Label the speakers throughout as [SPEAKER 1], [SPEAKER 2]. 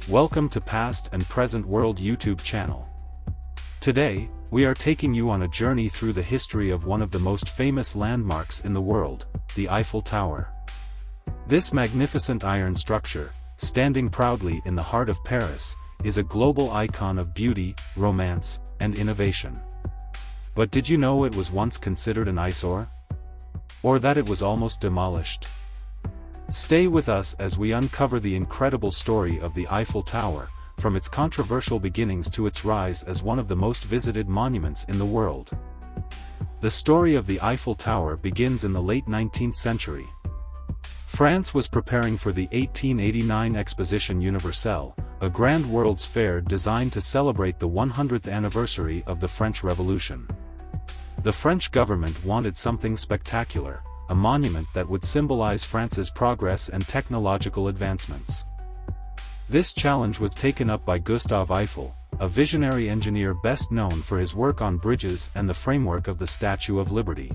[SPEAKER 1] Welcome to Past and Present World YouTube channel. Today, we are taking you on a journey through the history of one of the most famous landmarks in the world, the Eiffel Tower. This magnificent iron structure, standing proudly in the heart of Paris, is a global icon of beauty, romance, and innovation. But did you know it was once considered an eyesore? Or that it was almost demolished? Stay with us as we uncover the incredible story of the Eiffel Tower, from its controversial beginnings to its rise as one of the most visited monuments in the world. The story of the Eiffel Tower begins in the late 19th century. France was preparing for the 1889 Exposition Universelle, a grand World's Fair designed to celebrate the 100th anniversary of the French Revolution. The French government wanted something spectacular, a monument that would symbolize France's progress and technological advancements. This challenge was taken up by Gustave Eiffel, a visionary engineer best known for his work on bridges and the framework of the Statue of Liberty.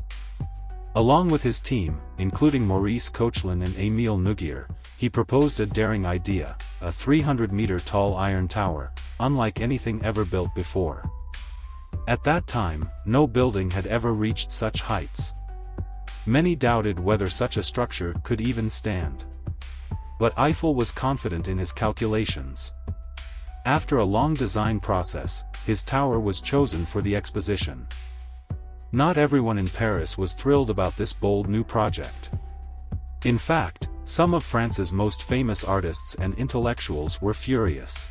[SPEAKER 1] Along with his team, including Maurice Koechlin and Émile Nouguier, he proposed a daring idea, a 300-meter-tall iron tower, unlike anything ever built before. At that time, no building had ever reached such heights. Many doubted whether such a structure could even stand. But Eiffel was confident in his calculations. After a long design process, his tower was chosen for the exposition. Not everyone in Paris was thrilled about this bold new project. In fact, some of France's most famous artists and intellectuals were furious.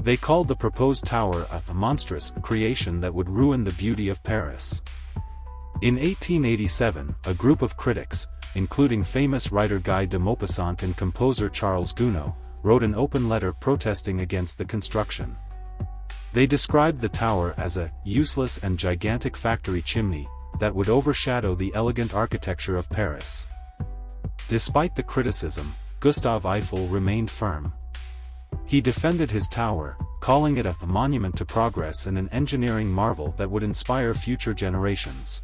[SPEAKER 1] They called the proposed tower a monstrous creation that would ruin the beauty of Paris. In 1887, a group of critics, including famous writer Guy de Maupassant and composer Charles Gounod, wrote an open letter protesting against the construction. They described the tower as a useless and gigantic factory chimney that would overshadow the elegant architecture of Paris. Despite the criticism, Gustave Eiffel remained firm. He defended his tower, calling it a monument to progress and an engineering marvel that would inspire future generations.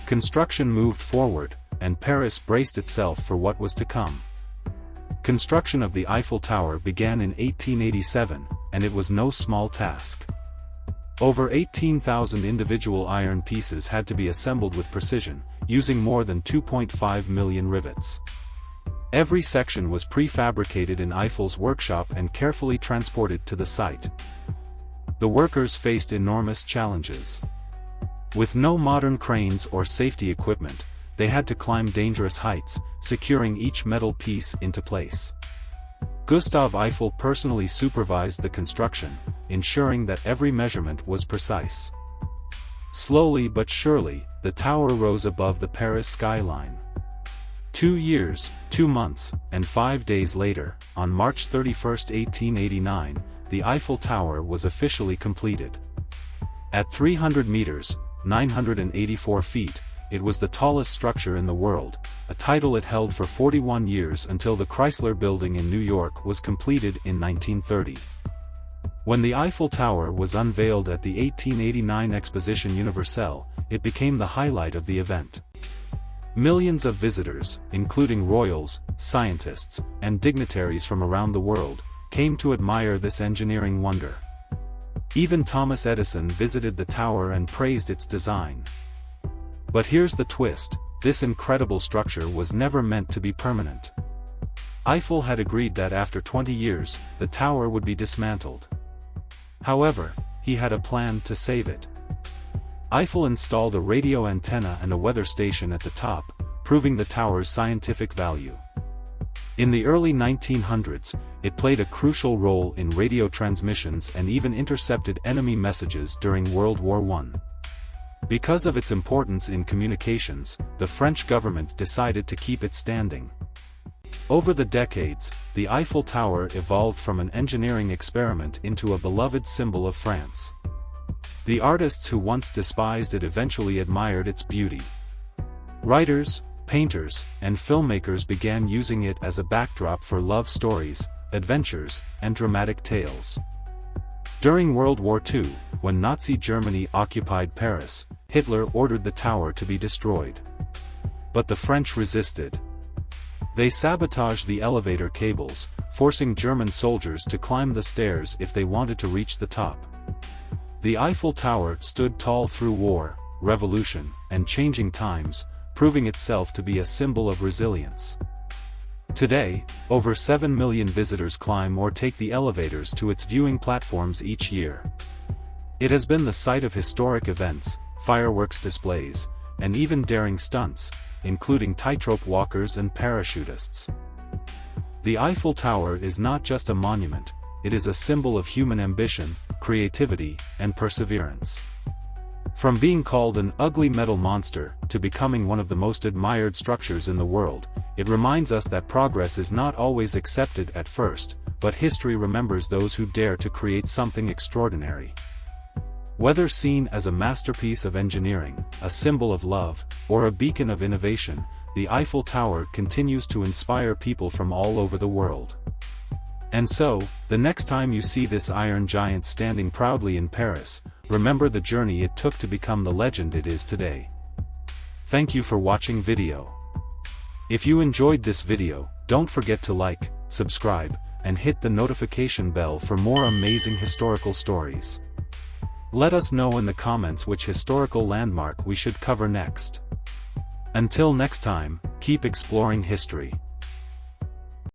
[SPEAKER 1] Construction moved forward, and Paris braced itself for what was to come. Construction of the Eiffel Tower began in 1887, and it was no small task. Over 18,000 individual iron pieces had to be assembled with precision, using more than 2.5 million rivets. Every section was prefabricated in Eiffel's workshop and carefully transported to the site. The workers faced enormous challenges. With no modern cranes or safety equipment, they had to climb dangerous heights, securing each metal piece into place. Gustave Eiffel personally supervised the construction, ensuring that every measurement was precise. Slowly but surely, the tower rose above the Paris skyline. 2 years, 2 months, and 5 days later, on March 31, 1889, the Eiffel Tower was officially completed. At 300 meters, 984 feet, it was the tallest structure in the world, a title it held for 41 years until the Chrysler Building in New York was completed in 1930. When the Eiffel Tower was unveiled at the 1889 Exposition Universelle, it became the highlight of the event. Millions of visitors, including royals, scientists, and dignitaries from around the world, came to admire this engineering wonder. Even Thomas Edison visited the tower and praised its design. But here's the twist: this incredible structure was never meant to be permanent. Eiffel had agreed that after 20 years, the tower would be dismantled. However, he had a plan to save it. Eiffel installed a radio antenna and a weather station at the top, proving the tower's scientific value. In the early 1900s, it played a crucial role in radio transmissions and even intercepted enemy messages during World War I. Because of its importance in communications, the French government decided to keep it standing. Over the decades, the Eiffel Tower evolved from an engineering experiment into a beloved symbol of France. The artists who once despised it eventually admired its beauty. Writers, painters, and filmmakers began using it as a backdrop for love stories, adventures, and dramatic tales. During World War II, when Nazi Germany occupied Paris, Hitler ordered the tower to be destroyed. But the French resisted. They sabotaged the elevator cables, forcing German soldiers to climb the stairs if they wanted to reach the top. The Eiffel Tower stood tall through war, revolution, and changing times, proving itself to be a symbol of resilience. Today, over 7 million visitors climb or take the elevators to its viewing platforms each year. It has been the site of historic events, fireworks displays, and even daring stunts, including tightrope walkers and parachutists. The Eiffel Tower is not just a monument, it is a symbol of human ambition, creativity, and perseverance. From being called an ugly metal monster to becoming one of the most admired structures in the world, it reminds us that progress is not always accepted at first, but history remembers those who dare to create something extraordinary. Whether seen as a masterpiece of engineering, a symbol of love, or a beacon of innovation, the Eiffel Tower continues to inspire people from all over the world. And so, the next time you see this iron giant standing proudly in Paris, remember the journey it took to become the legend it is today. Thank you for watching video. If you enjoyed this video, don't forget to like, subscribe, and hit the notification bell for more amazing historical stories. Let us know in the comments which historical landmark we should cover next. Until next time, keep exploring history.